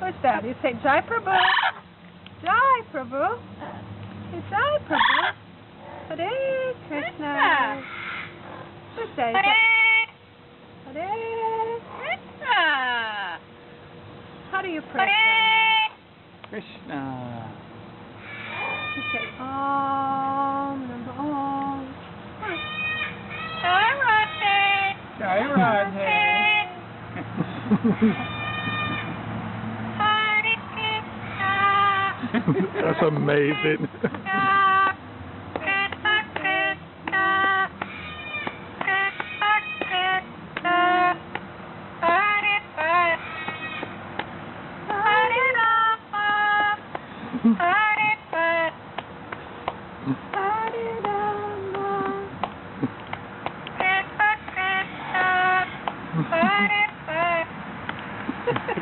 What's that? You say Jai Prabhu. Jai Prabhu. Say Jai Prabhu. Hare Krishna. What's that? Hare Krishna. How do you pray? Krishna. You say Om. Om. Jai Radhe. Jai Radhe. Hare Krishna. That's amazing.